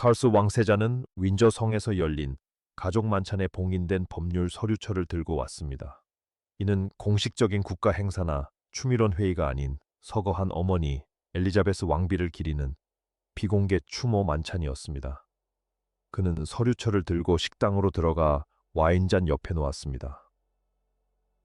찰스 왕세자는 윈저 성에서 열린 가족 만찬에 봉인된 법률 서류처를 들고 왔습니다. 이는 공식적인 국가 행사나 추미론 회의가 아닌 서거한 어머니 엘리자베스 왕비를 기리는 비공개 추모 만찬이었습니다. 그는 서류처를 들고 식당으로 들어가 와인잔 옆에 놓았습니다.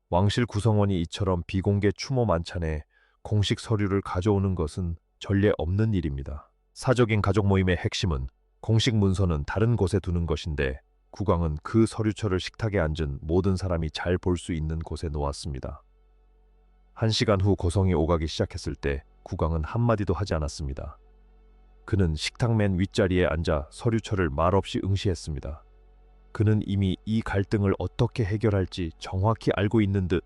왕실 구성원이 이처럼 비공개 추모 만찬에 공식 서류를 가져오는 것은 전례 없는 일입니다. 사적인 가족 모임의 핵심은 공식 문서는 다른 곳에 두는 것인데 국왕은 그 서류처를 식탁에 앉은 모든 사람이 잘 볼 수 있는 곳에 놓았습니다. 1시간 후 고성이 오가기 시작했을 때 국왕은 한마디도 하지 않았습니다. 그는 식탁 맨 윗자리에 앉아 서류처를 말없이 응시했습니다. 그는 이미 이 갈등을 어떻게 해결할지 정확히 알고 있는 듯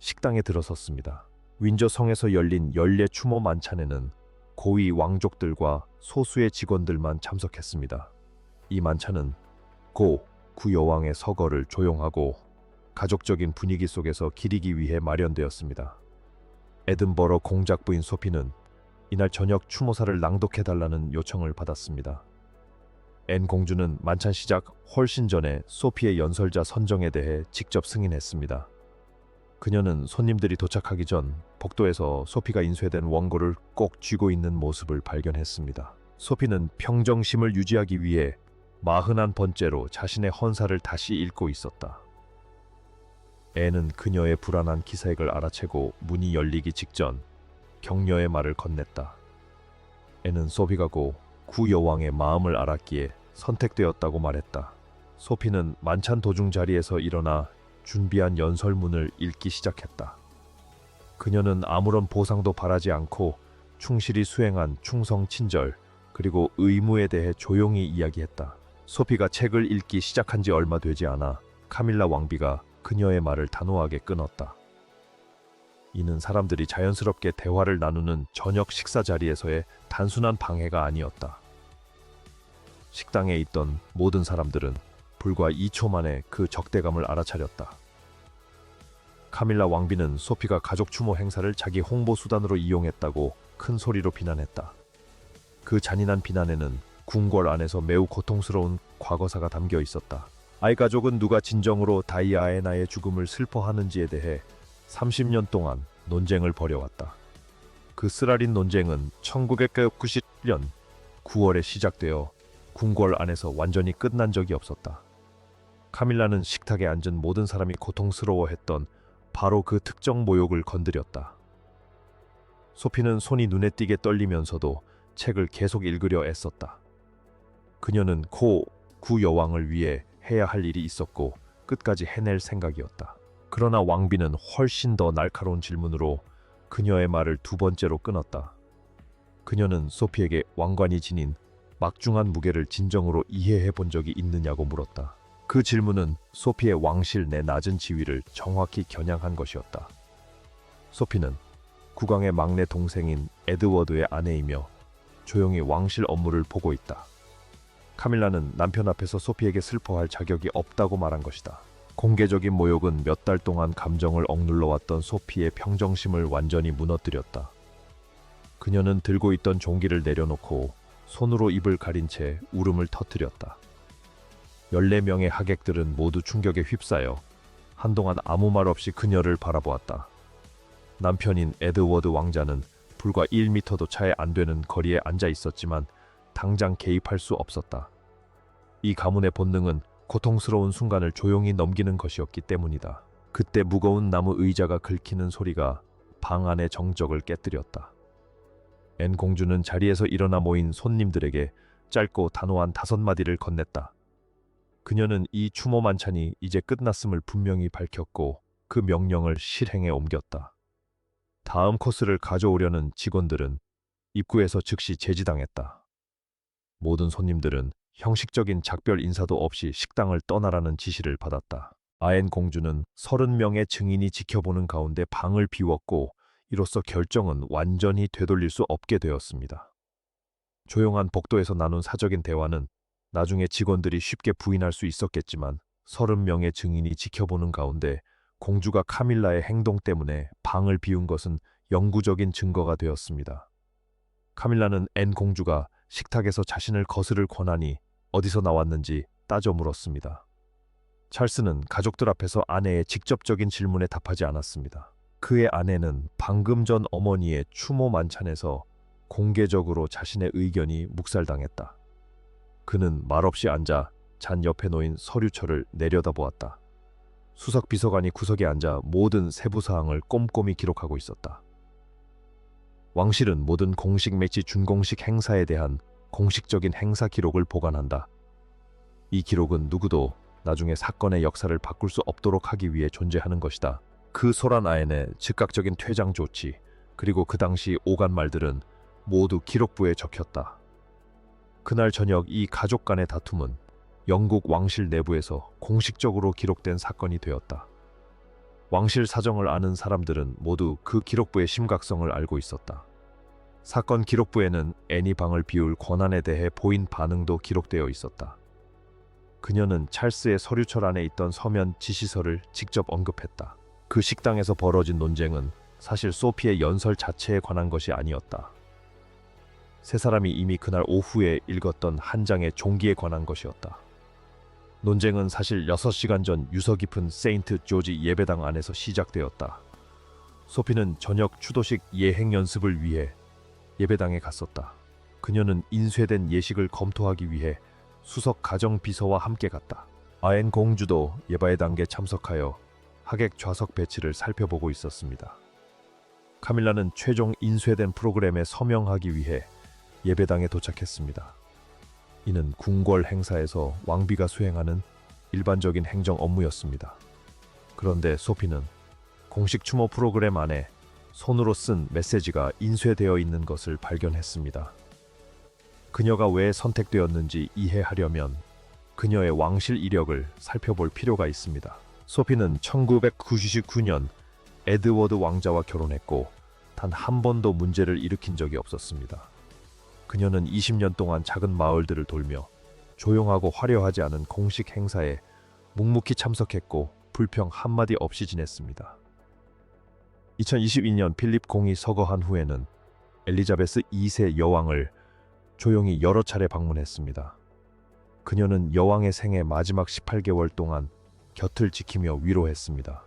식당에 들어섰습니다. 윈저 성에서 열린 연례 추모 만찬에는 고위 왕족들과 소수의 직원들만 참석했습니다. 이 만찬은 구 여왕의 서거를 조용하고 가족적인 분위기 속에서 기리기 위해 마련되었습니다. 에든버러 공작 부인 소피는 이날 저녁 추모사를 낭독해달라는 요청을 받았습니다. 앤 공주는 만찬 시작 훨씬 전에 소피의 연설자 선정에 대해 직접 승인했습니다. 그녀는 손님들이 도착하기 전 복도에서 소피가 인쇄된 원고를 꼭 쥐고 있는 모습을 발견했습니다. 소피는 평정심을 유지하기 위해 41번째로 자신의 헌사를 다시 읽고 있었다. 앤은 그녀의 불안한 기색을 알아채고 문이 열리기 직전 격려의 말을 건넸다. 앤은 소피가 고 구 여왕의 마음을 알았기에 선택되었다고 말했다. 소피는 만찬 도중 자리에서 일어나 준비한 연설문을 읽기 시작했다. 그녀는 아무런 보상도 바라지 않고 충실히 수행한 충성 친절 그리고 의무에 대해 조용히 이야기했다. 소피가 책을 읽기 시작한 지 얼마 되지 않아 카밀라 왕비가 그녀의 말을 단호하게 끊었다. 이는 사람들이 자연스럽게 대화를 나누는 저녁 식사 자리에서의 단순한 방해가 아니었다. 식당에 있던 모든 사람들은 불과 2초 만에 그 적대감을 알아차렸다. 카밀라 왕비는 소피가 가족 추모 행사를 자기 홍보 수단으로 이용했다고 큰 소리로 비난했다. 그 잔인한 비난에는 궁궐 안에서 매우 고통스러운 과거사가 담겨 있었다. 아이 가족은 누가 진정으로 다이아에나의 죽음을 슬퍼하는지에 대해 30년 동안 논쟁을 벌여왔다. 그 쓰라린 논쟁은 1990년 9월에 시작되어 궁궐 안에서 완전히 끝난 적이 없었다. 카밀라는 식탁에 앉은 모든 사람이 고통스러워했던 바로 그 특정 모욕을 건드렸다. 소피는 손이 눈에 띄게 떨리면서도 책을 계속 읽으려 애썼다. 그녀는 구 여왕을 위해 해야 할 일이 있었고 끝까지 해낼 생각이었다. 그러나 왕비는 훨씬 더 날카로운 질문으로 그녀의 말을 두 번째로 끊었다. 그녀는 소피에게 왕관이 지닌 막중한 무게를 진정으로 이해해 본 적이 있느냐고 물었다. 그 질문은 소피의 왕실 내 낮은 지위를 정확히 겨냥한 것이었다. 소피는 국왕의 막내 동생인 에드워드의 아내이며 조용히 왕실 업무를 보고 있다. 카밀라는 남편 앞에서 소피에게 슬퍼할 자격이 없다고 말한 것이다. 공개적인 모욕은 몇 달 동안 감정을 억눌러왔던 소피의 평정심을 완전히 무너뜨렸다. 그녀는 들고 있던 종기를 내려놓고 손으로 입을 가린 채 울음을 터뜨렸다. 14명의 하객들은 모두 충격에 휩싸여 한동안 아무 말 없이 그녀를 바라보았다. 남편인 에드워드 왕자는 불과 1미터도 차에 안 되는 거리에 앉아 있었지만 당장 개입할 수 없었다. 이 가문의 본능은 고통스러운 순간을 조용히 넘기는 것이었기 때문이다. 그때 무거운 나무 의자가 긁히는 소리가 방 안의 정적을 깨뜨렸다. 앤 공주는 자리에서 일어나 모인 손님들에게 짧고 단호한 5마디를 건넸다. 그녀는 이 추모 만찬이 이제 끝났음을 분명히 밝혔고 그 명령을 실행에 옮겼다. 다음 코스를 가져오려는 직원들은 입구에서 즉시 제지당했다. 모든 손님들은 형식적인 작별 인사도 없이 식당을 떠나라는 지시를 받았다. 아엔 공주는 30명의 증인이 지켜보는 가운데 방을 비웠고 이로써 결정은 완전히 되돌릴 수 없게 되었습니다. 조용한 복도에서 나눈 사적인 대화는 나중에 직원들이 쉽게 부인할 수 있었겠지만 30명의 증인이 지켜보는 가운데 공주가 카밀라의 행동 때문에 방을 비운 것은 영구적인 증거가 되었습니다. 카밀라는 앤 공주가 식탁에서 자신을 거스를 권하니 어디서 나왔는지 따져 물었습니다. 찰스는 가족들 앞에서 아내의 직접적인 질문에 답하지 않았습니다. 그의 아내는 방금 전 어머니의 추모 만찬에서 공개적으로 자신의 의견이 묵살당했다. 그는 말없이 앉아 잔 옆에 놓인 서류철을 내려다보았다. 수석 비서관이 구석에 앉아 모든 세부 사항을 꼼꼼히 기록하고 있었다. 왕실은 모든 공식 및 준공식 행사에 대한 공식적인 행사 기록을 보관한다. 이 기록은 누구도 나중에 사건의 역사를 바꿀 수 없도록 하기 위해 존재하는 것이다. 그 소란 아엔의 즉각적인 퇴장 조치, 그리고 그 당시 오간 말들은 모두 기록부에 적혔다. 그날 저녁 이 가족 간의 다툼은 영국 왕실 내부에서 공식적으로 기록된 사건이 되었다. 왕실 사정을 아는 사람들은 모두 그 기록부의 심각성을 알고 있었다. 사건 기록부에는 애니 방을 비울 권한에 대해 보인 반응도 기록되어 있었다. 그녀는 찰스의 서류철 안에 있던 서면 지시서를 직접 언급했다. 그 식당에서 벌어진 논쟁은 사실 소피의 연설 자체에 관한 것이 아니었다. 세 사람이 이미 그날 오후에 읽었던 한 장의 종기에 관한 것이었다. 논쟁은 사실 6시간 전 유서 깊은 세인트 조지 예배당 안에서 시작되었다. 소피는 저녁 추도식 예행 연습을 위해 예배당에 갔었다. 그녀는 인쇄된 예식을 검토하기 위해 수석 가정비서와 함께 갔다. 아엔 공주도 예배당에 참석하여 하객 좌석 배치를 살펴보고 있었습니다. 카밀라는 최종 인쇄된 프로그램에 서명하기 위해 예배당에 도착했습니다. 이는 궁궐 행사에서 왕비가 수행하는 일반적인 행정 업무였습니다. 그런데 소피는 공식 추모 프로그램 안에 손으로 쓴 메시지가 인쇄되어 있는 것을 발견했습니다. 그녀가 왜 선택되었는지 이해하려면 그녀의 왕실 이력을 살펴볼 필요가 있습니다. 소피는 1999년 에드워드 왕자와 결혼했고 단 한 번도 문제를 일으킨 적이 없었습니다. 그녀는 20년 동안 작은 마을들을 돌며 조용하고 화려하지 않은 공식 행사에 묵묵히 참석했고 불평 한마디 없이 지냈습니다. 2022년 필립 공이 서거한 후에는 엘리자베스 2세 여왕을 조용히 여러 차례 방문했습니다. 그녀는 여왕의 생애 마지막 18개월 동안 곁을 지키며 위로했습니다.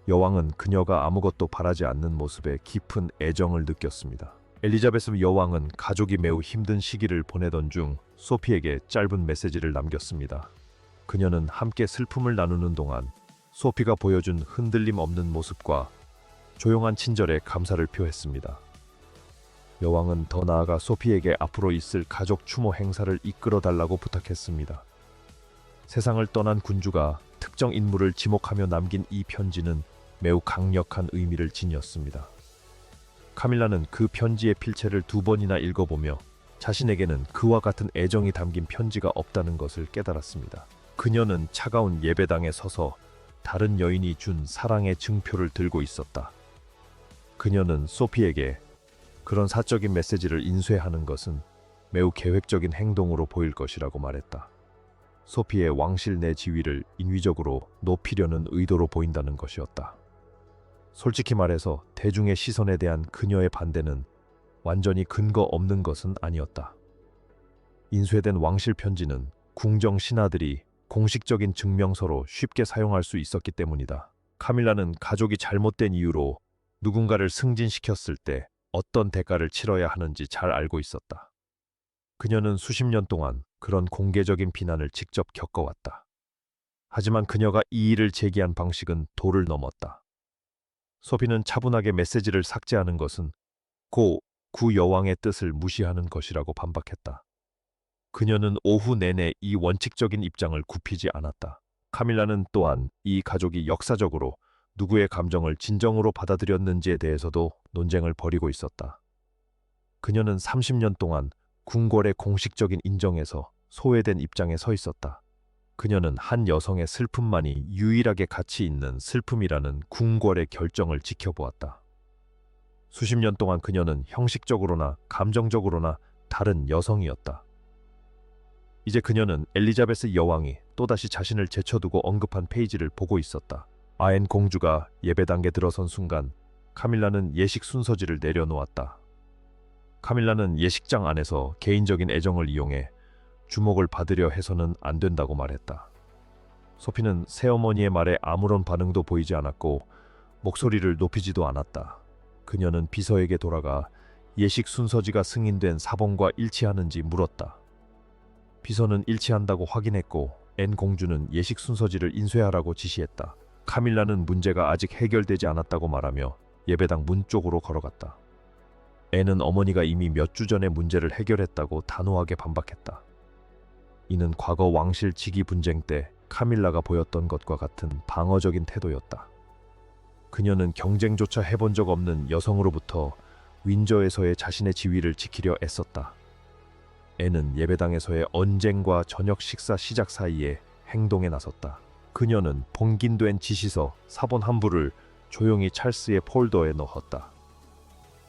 여왕은 그녀가 아무것도 바라지 않는 모습에 깊은 애정을 느꼈습니다. 엘리자베스 여왕은 가족이 매우 힘든 시기를 보내던 중 소피에게 짧은 메시지를 남겼습니다. 그녀는 함께 슬픔을 나누는 동안 소피가 보여준 흔들림 없는 모습과 조용한 친절에 감사를 표했습니다. 여왕은 더 나아가 소피에게 앞으로 있을 가족 추모 행사를 이끌어 달라고 부탁했습니다. 세상을 떠난 군주가 특정 인물을 지목하며 남긴 이 편지는 매우 강력한 의미를 지녔습니다. 카밀라는 그 편지의 필체를 2번이나 읽어보며 자신에게는 그와 같은 애정이 담긴 편지가 없다는 것을 깨달았습니다. 그녀는 차가운 예배당에 서서 다른 여인이 준 사랑의 증표를 들고 있었다. 그녀는 소피에게 그런 사적인 메시지를 인쇄하는 것은 매우 계획적인 행동으로 보일 것이라고 말했다. 소피의 왕실 내 지위를 인위적으로 높이려는 의도로 보인다는 것이었다. 솔직히 말해서 대중의 시선에 대한 그녀의 반대는 완전히 근거 없는 것은 아니었다. 인쇄된 왕실 편지는 궁정 신하들이 공식적인 증명서로 쉽게 사용할 수 있었기 때문이다. 카밀라는 가족이 잘못된 이유로 누군가를 승진시켰을 때 어떤 대가를 치러야 하는지 잘 알고 있었다. 그녀는 수십 년 동안 그런 공개적인 비난을 직접 겪어왔다. 하지만 그녀가 이 일을 제기한 방식은 도를 넘었다. 소피는 차분하게 메시지를 삭제하는 것은 구 여왕의 뜻을 무시하는 것이라고 반박했다. 그녀는 오후 내내 이 원칙적인 입장을 굽히지 않았다. 카밀라는 또한 이 가족이 역사적으로 누구의 감정을 진정으로 받아들였는지에 대해서도 논쟁을 벌이고 있었다. 그녀는 30년 동안 궁궐의 공식적인 인정에서 소외된 입장에 서 있었다. 그녀는 한 여성의 슬픔만이 유일하게 가치 있는 슬픔이라는 궁궐의 결정을 지켜보았다. 수십 년 동안 그녀는 형식적으로나 감정적으로나 다른 여성이었다. 이제 그녀는 엘리자베스 여왕이 또다시 자신을 제쳐두고 언급한 페이지를 보고 있었다. 아엔 공주가 예배당에 들어선 순간 카밀라는 예식 순서지를 내려놓았다. 카밀라는 예식장 안에서 개인적인 애정을 이용해 주목을 받으려 해서는 안 된다고 말했다. 소피는 새어머니의 말에 아무런 반응도 보이지 않았고 목소리를 높이지도 않았다. 그녀는 비서에게 돌아가 예식 순서지가 승인된 사본과 일치하는지 물었다. 비서는 일치한다고 확인했고 앤 공주는 예식 순서지를 인쇄하라고 지시했다. 카밀라는 문제가 아직 해결되지 않았다고 말하며 예배당 문 쪽으로 걸어갔다. 앤은 어머니가 이미 몇 주 전에 문제를 해결했다고 단호하게 반박했다. 이는 과거 왕실 직위 분쟁 때 카밀라가 보였던 것과 같은 방어적인 태도였다. 그녀는 경쟁조차 해본 적 없는 여성으로부터 윈저에서의 자신의 지위를 지키려 애썼다. 앤은 예배당에서의 언쟁과 저녁 식사 시작 사이에 행동에 나섰다. 그녀는 봉긴된 지시서 사본 한 부를 조용히 찰스의 폴더에 넣었다.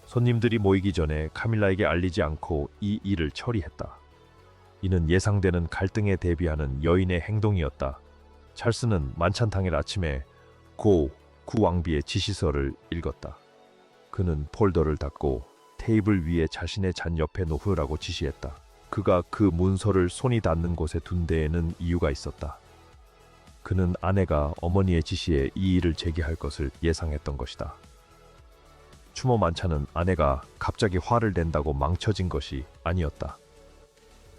손님들이 모이기 전에 카밀라에게 알리지 않고 이 일을 처리했다. 이는 예상되는 갈등에 대비하는 여인의 행동이었다. 찰스는 만찬 당일 아침에 구왕비의 지시서를 읽었다. 그는 폴더를 닫고 테이블 위에 자신의 잔 옆에 놓으라고 지시했다. 그가 그 문서를 손이 닿는 곳에 둔 데에는 이유가 있었다. 그는 아내가 어머니의 지시에 이 일을 제기할 것을 예상했던 것이다. 추모 만찬은 아내가 갑자기 화를 낸다고 망쳐진 것이 아니었다.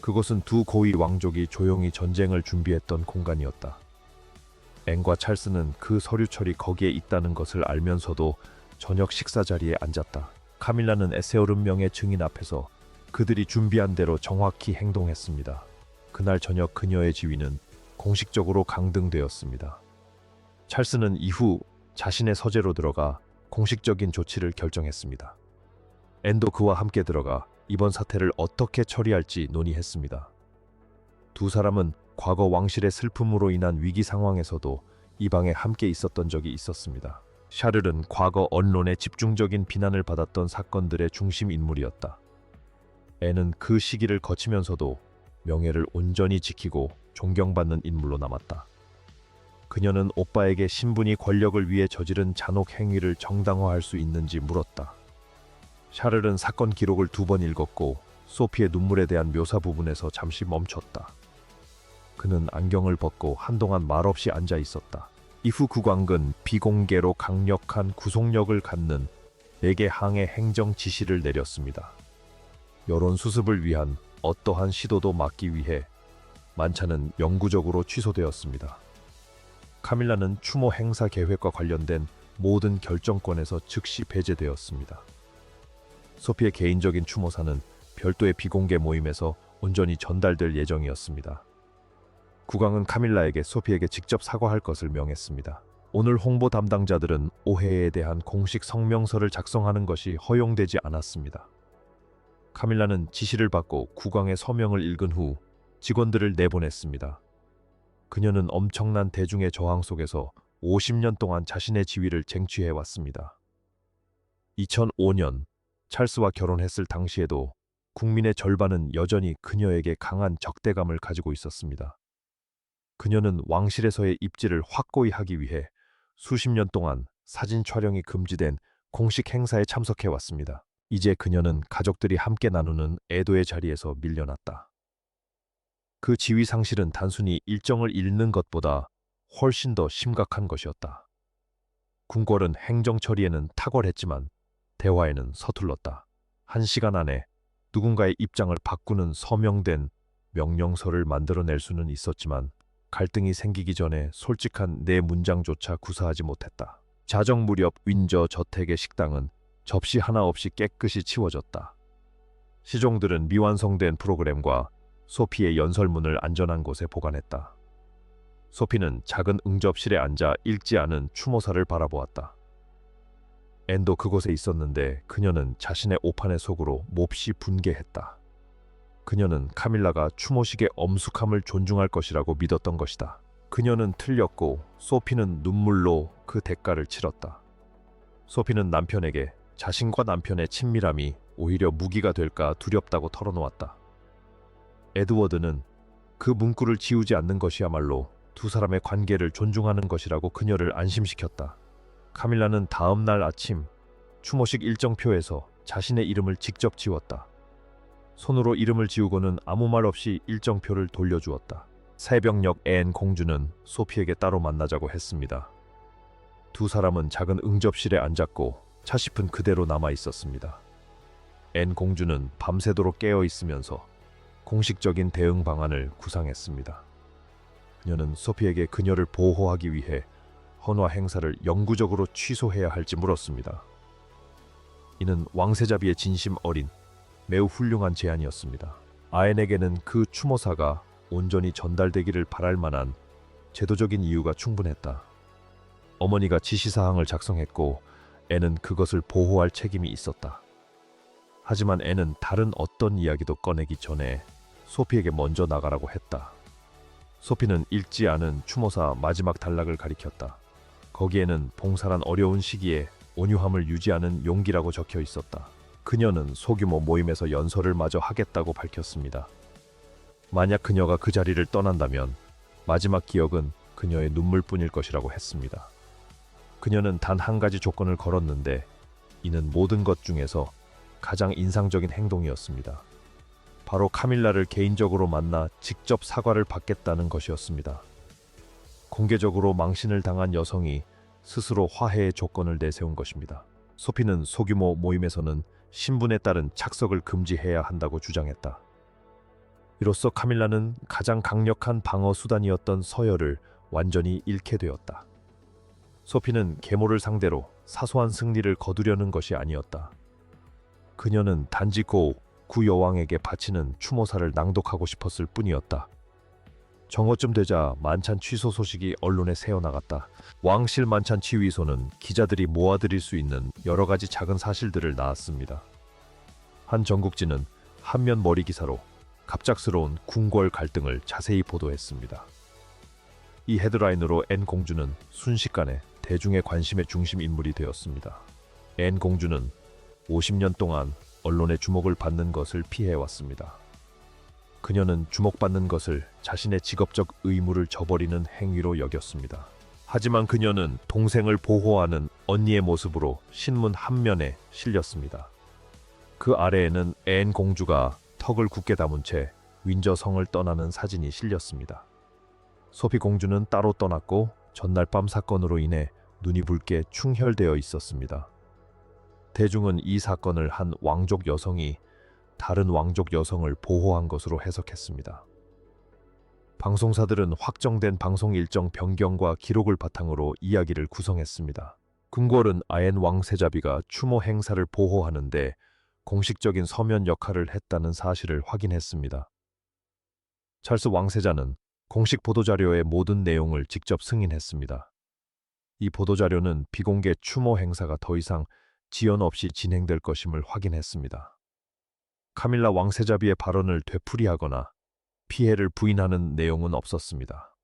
그곳은 두 고위 왕족이 조용히 전쟁을 준비했던 공간이었다. 앤과 찰스는 그 서류철이 거기에 있다는 것을 알면서도 저녁 식사 자리에 앉았다. 카밀라는 에세오름명의 증인 앞에서 그들이 준비한 대로 정확히 행동했습니다. 그날 저녁 그녀의 지위는 공식적으로 강등되었습니다. 찰스는 이후 자신의 서재로 들어가 공식적인 조치를 결정했습니다. 앤도 그와 함께 들어가 이번 사태를 어떻게 처리할지 논의했습니다. 두 사람은 과거 왕실의 슬픔으로 인한 위기 상황에서도 이 방에 함께 있었던 적이 있었습니다. 샤를은 과거 언론의 집중적인 비난을 받았던 사건들의 중심 인물이었다. 앤은 그 시기를 거치면서도 명예를 온전히 지키고 존경받는 인물로 남았다. 그녀는 오빠에게 신분이 권력을 위해 저지른 잔혹 행위를 정당화할 수 있는지 물었다. 샤를은 사건 기록을 2번 읽었고 소피의 눈물에 대한 묘사 부분에서 잠시 멈췄다. 그는 안경을 벗고 한동안 말없이 앉아 있었다. 이후 국왕은 비공개로 강력한 구속력을 갖는 4개 항의 행정 지시를 내렸습니다. 여론 수습을 위한 어떠한 시도도 막기 위해 만찬은 영구적으로 취소되었습니다. 카밀라는 추모 행사 계획과 관련된 모든 결정권에서 즉시 배제되었습니다. 소피의 개인적인 추모사는 별도의 비공개 모임에서 온전히 전달될 예정이었습니다. 국왕은 카밀라에게 소피에게 직접 사과할 것을 명했습니다. 오늘 홍보 담당자들은 오해에 대한 공식 성명서를 작성하는 것이 허용되지 않았습니다. 카밀라는 지시를 받고 국왕의 서명을 읽은 후 직원들을 내보냈습니다. 그녀는 엄청난 대중의 저항 속에서 50년 동안 자신의 지위를 쟁취해왔습니다. 2005년 찰스와 결혼했을 당시에도 국민의 절반은 여전히 그녀에게 강한 적대감을 가지고 있었습니다. 그녀는 왕실에서의 입지를 확고히 하기 위해 수십 년 동안 사진 촬영이 금지된 공식 행사에 참석해왔습니다. 이제 그녀는 가족들이 함께 나누는 애도의 자리에서 밀려났다. 그 지위 상실은 단순히 일정을 잃는 것보다 훨씬 더 심각한 것이었다. 궁궐은 행정 처리에는 탁월했지만 대화에는 서툴렀다. 1시간 안에 누군가의 입장을 바꾸는 서명된 명령서를 만들어낼 수는 있었지만 갈등이 생기기 전에 솔직한 네 문장조차 구사하지 못했다. 자정 무렵 윈저 저택의 식당은 접시 하나 없이 깨끗이 치워졌다. 시종들은 미완성된 프로그램과 소피의 연설문을 안전한 곳에 보관했다. 소피는 작은 응접실에 앉아 읽지 않은 추모사를 바라보았다. 앤도 그곳에 있었는데 그녀는 자신의 오판의 속으로 몹시 분개했다. 그녀는 카밀라가 추모식의 엄숙함을 존중할 것이라고 믿었던 것이다. 그녀는 틀렸고 소피는 눈물로 그 대가를 치렀다. 소피는 남편에게 자신과 남편의 친밀함이 오히려 무기가 될까 두렵다고 털어놓았다. 에드워드는 그 문구를 지우지 않는 것이야말로 두 사람의 관계를 존중하는 것이라고 그녀를 안심시켰다. 카밀라는 다음 날 아침 추모식 일정표에서 자신의 이름을 직접 지웠다. 손으로 이름을 지우고는 아무 말 없이 일정표를 돌려주었다. 새벽녘 앤 공주는 소피에게 따로 만나자고 했습니다. 두 사람은 작은 응접실에 앉았고 차심은 그대로 남아 있었습니다. 앤 공주는 밤새도록 깨어 있으면서 공식적인 대응 방안을 구상했습니다. 그녀는 소피에게 그녀를 보호하기 위해 헌화 행사를 영구적으로 취소해야 할지 물었습니다. 이는 왕세자비의 진심 어린 매우 훌륭한 제안이었습니다. 아엔에게는 그 추모사가 온전히 전달되기를 바랄 만한 제도적인 이유가 충분했다. 어머니가 지시사항을 작성했고 앤은 그것을 보호할 책임이 있었다. 하지만 앤은 다른 어떤 이야기도 꺼내기 전에 소피에게 먼저 나가라고 했다. 소피는 읽지 않은 추모사 마지막 단락을 가리켰다. 거기에는 봉사란 어려운 시기에 온유함을 유지하는 용기라고 적혀 있었다. 그녀는 소규모 모임에서 연설을 마저 하겠다고 밝혔습니다. 만약 그녀가 그 자리를 떠난다면 마지막 기억은 그녀의 눈물뿐일 것이라고 했습니다. 그녀는 단 한 가지 조건을 걸었는데 이는 모든 것 중에서 가장 인상적인 행동이었습니다. 바로 카밀라를 개인적으로 만나 직접 사과를 받겠다는 것이었습니다. 공개적으로 망신을 당한 여성이 스스로 화해의 조건을 내세운 것입니다. 소피는 소규모 모임에서는 신분에 따른 착석을 금지해야 한다고 주장했다. 이로써 카밀라는 가장 강력한 방어 수단이었던 서열을 완전히 잃게 되었다. 소피는 계모를 상대로 사소한 승리를 거두려는 것이 아니었다. 그녀는 단지 구 여왕에게 바치는 추모사를 낭독하고 싶었을 뿐이었다. 정오쯤 되자 만찬 취소 소식이 언론에 새어나갔다. 왕실 만찬 치위소는 기자들이 모아드릴 수 있는 여러 가지 작은 사실들을 낳았습니다. 한 전국지는 한면 머리 기사로 갑작스러운 궁궐 갈등을 자세히 보도했습니다. 이 헤드라인으로 앤 공주는 순식간에 대중의 관심의 중심 인물이 되었습니다. 앤 공주는 50년 동안 언론의 주목을 받는 것을 피해왔습니다. 그녀는 주목받는 것을 자신의 직업적 의무를 저버리는 행위로 여겼습니다. 하지만 그녀는 동생을 보호하는 언니의 모습으로 신문 한 면에 실렸습니다. 그 아래에는 앤 공주가 턱을 굳게 담은 채 윈저 성을 떠나는 사진이 실렸습니다. 소피 공주는 따로 떠났고 전날 밤 사건으로 인해 눈이 붉게 충혈되어 있었습니다. 대중은 이 사건을 한 왕족 여성이 다른 왕족 여성을 보호한 것으로 해석했습니다. 방송사들은 확정된 방송 일정 변경과 기록을 바탕으로 이야기를 구성했습니다. 궁궐은 아엔 왕세자비가 추모 행사를 보호하는데 공식적인 서면 역할을 했다는 사실을 확인했습니다. 찰스 왕세자는 공식 보도자료의 모든 내용을 직접 승인했습니다. 이 보도자료는 비공개 추모 행사가 더 이상 지연 없이 진행될 것임을 확인했습니다. 카밀라 왕세자비의 발언을 되풀이하거나 피해를 부인하는 내용은 없었습니다.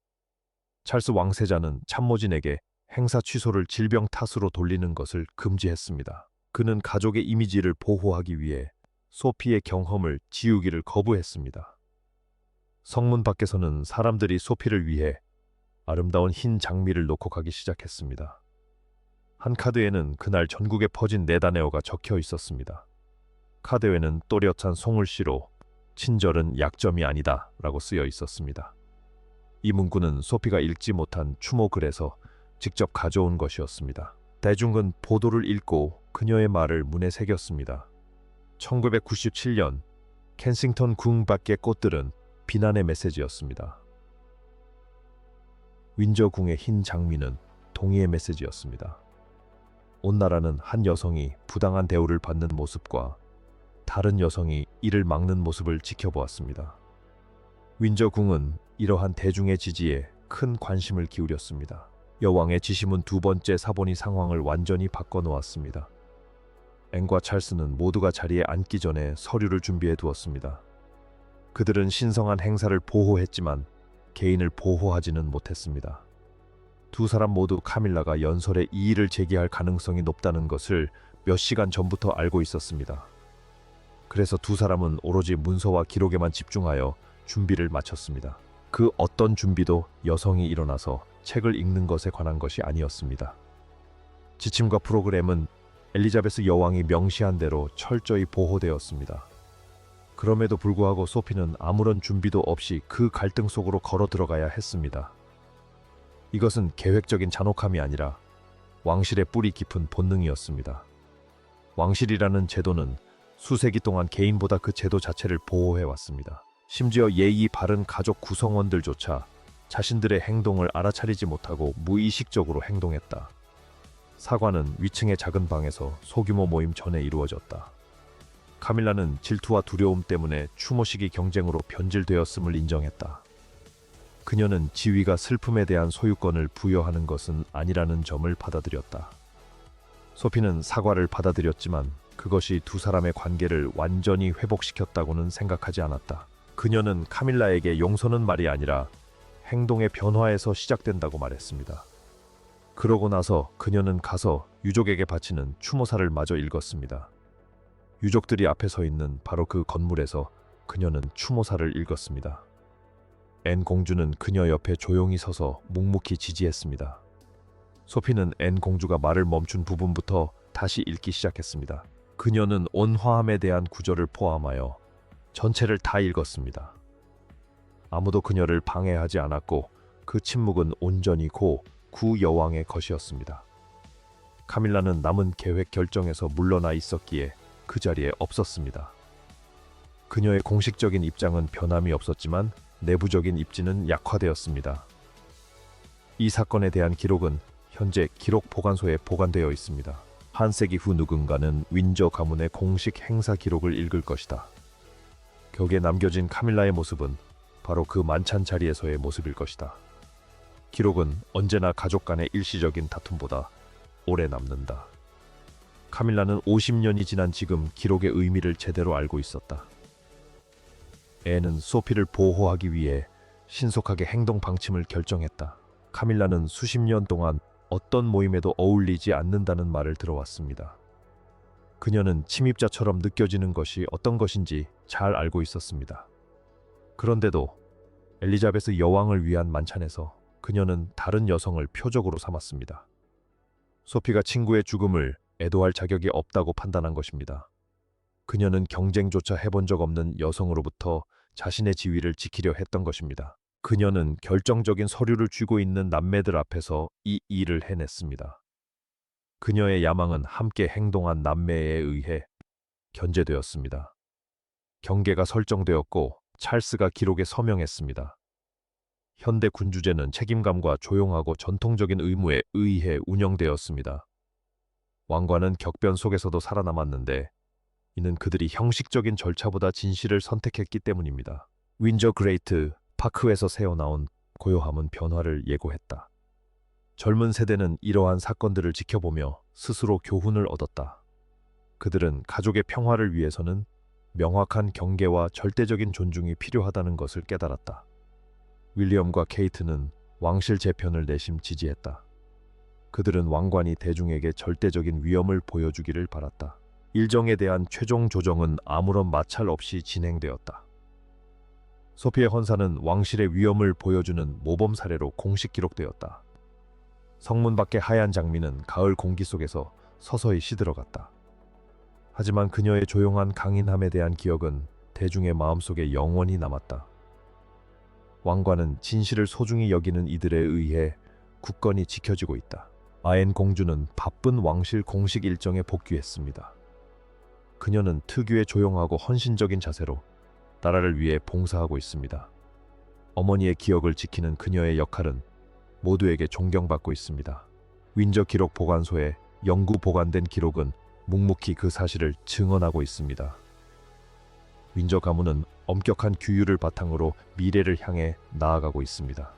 찰스 왕세자는 참모진에게 행사 취소를 질병 탓으로 돌리는 것을 금지했습니다. 그는 가족의 이미지를 보호하기 위해 소피의 경험을 지우기를 거부했습니다. 성문 밖에서는 사람들이 소피를 위해 아름다운 흰 장미를 놓고 가기 시작했습니다. 한 카드에는 그날 전국에 퍼진 네다네어가 적혀 있었습니다. 카드에는 또렷한 송울씨로 친절은 약점이 아니다 라고 쓰여 있었습니다. 이 문구는 소피가 읽지 못한 추모글에서 직접 가져온 것이었습니다. 대중은 보도를 읽고 그녀의 말을 문에 새겼습니다. 1997년 켄싱턴 궁 밖의 꽃들은 비난의 메시지였습니다. 윈저 궁의 흰 장미는 동의의 메시지였습니다. 온 나라는 한 여성이 부당한 대우를 받는 모습과 다른 여성이 이를 막는 모습을 지켜보았습니다. 윈저 궁은 이러한 대중의 지지에 큰 관심을 기울였습니다. 여왕의 지시문 두 번째 사본이 상황을 완전히 바꿔놓았습니다. 앤과 찰스는 모두가 자리에 앉기 전에 서류를 준비해 두었습니다. 그들은 신성한 행사를 보호했지만 개인을 보호하지는 못했습니다. 두 사람 모두 카밀라가 연설에 이의를 제기할 가능성이 높다는 것을 몇 시간 전부터 알고 있었습니다. 그래서 두 사람은 오로지 문서와 기록에만 집중하여 준비를 마쳤습니다. 그 어떤 준비도 여성이 일어나서 책을 읽는 것에 관한 것이 아니었습니다. 지침과 프로그램은 엘리자베스 여왕이 명시한 대로 철저히 보호되었습니다. 그럼에도 불구하고 소피는 아무런 준비도 없이 그 갈등 속으로 걸어 들어가야 했습니다. 이것은 계획적인 잔혹함이 아니라 왕실의 뿌리 깊은 본능이었습니다. 왕실이라는 제도는 수세기 동안 개인보다 그 제도 자체를 보호해왔습니다. 심지어 예의 바른 가족 구성원들조차 자신들의 행동을 알아차리지 못하고 무의식적으로 행동했다. 사과는 위층의 작은 방에서 소규모 모임 전에 이루어졌다. 카밀라는 질투와 두려움 때문에 추모식이 경쟁으로 변질되었음을 인정했다. 그녀는 지위가 슬픔에 대한 소유권을 부여하는 것은 아니라는 점을 받아들였다. 소피는 사과를 받아들였지만 그것이 두 사람의 관계를 완전히 회복시켰다고는 생각하지 않았다. 그녀는 카밀라에게 용서는 말이 아니라 행동의 변화에서 시작된다고 말했습니다. 그러고 나서 그녀는 가서 유족에게 바치는 추모사를 마저 읽었습니다. 유족들이 앞에 서 있는 바로 그 건물에서 그녀는 추모사를 읽었습니다. 앤 공주는 그녀 옆에 조용히 서서 묵묵히 지지했습니다. 소피는 앤 공주가 말을 멈춘 부분부터 다시 읽기 시작했습니다. 그녀는 온화함에 대한 구절을 포함하여 전체를 다 읽었습니다. 아무도 그녀를 방해하지 않았고 그 침묵은 온전히 고 구 여왕의 것이었습니다. 카밀라는 남은 계획 결정에서 물러나 있었기에 그 자리에 없었습니다. 그녀의 공식적인 입장은 변함이 없었지만 내부적인 입지는 약화되었습니다. 이 사건에 대한 기록은 현재 기록 보관소에 보관되어 있습니다. 한 세기 후 누군가는 윈저 가문의 공식 행사 기록을 읽을 것이다. 벽에 남겨진 카밀라의 모습은 바로 그 만찬 자리에서의 모습일 것이다. 기록은 언제나 가족 간의 일시적인 다툼보다 오래 남는다. 카밀라는 50년이 지난 지금 기록의 의미를 제대로 알고 있었다. 앤은 소피를 보호하기 위해 신속하게 행동 방침을 결정했다. 카밀라는 수십 년 동안 어떤 모임에도 어울리지 않는다는 말을 들어왔습니다. 그녀는 침입자처럼 느껴지는 것이 어떤 것인지 잘 알고 있었습니다. 그런데도 엘리자베스 여왕을 위한 만찬에서 그녀는 다른 여성을 표적으로 삼았습니다. 소피가 친구의 죽음을 애도할 자격이 없다고 판단한 것입니다. 그녀는 경쟁조차 해본 적 없는 여성으로부터 자신의 지위를 지키려 했던 것입니다. 그녀는 결정적인 서류를 쥐고 있는 남매들 앞에서 이 일을 해냈습니다. 그녀의 야망은 함께 행동한 남매에 의해 견제되었습니다. 경계가 설정되었고 찰스가 기록에 서명했습니다. 현대 군주제는 책임감과 조용하고 전통적인 의무에 의해 운영되었습니다. 왕관은 격변 속에서도 살아남았는데 이는 그들이 형식적인 절차보다 진실을 선택했기 때문입니다. 윈저 그레이트 파크에서 새어나온 고요함은 변화를 예고했다. 젊은 세대는 이러한 사건들을 지켜보며 스스로 교훈을 얻었다. 그들은 가족의 평화를 위해서는 명확한 경계와 절대적인 존중이 필요하다는 것을 깨달았다. 윌리엄과 케이트는 왕실 재편을 내심 지지했다. 그들은 왕관이 대중에게 절대적인 위엄을 보여주기를 바랐다. 일정에 대한 최종 조정은 아무런 마찰 없이 진행되었다. 소피의 헌사는 왕실의 위엄을 보여주는 모범 사례로 공식 기록되었다. 성문 밖의 하얀 장미는 가을 공기 속에서 서서히 시들어갔다. 하지만 그녀의 조용한 강인함에 대한 기억은 대중의 마음속에 영원히 남았다. 왕관은 진실을 소중히 여기는 이들에 의해 굳건히 지켜지고 있다. 아엔 공주는 바쁜 왕실 공식 일정에 복귀했습니다. 그녀는 특유의 조용하고 헌신적인 자세로 나라를 위해 봉사하고 있습니다. 어머니의 기억을 지키는 그녀의 역할은 모두에게 존경받고 있습니다. 윈저 기록 보관소에 영구 보관된 기록은 묵묵히 그 사실을 증언하고 있습니다. 윈저 가문은 엄격한 규율을 바탕으로 미래를 향해 나아가고 있습니다.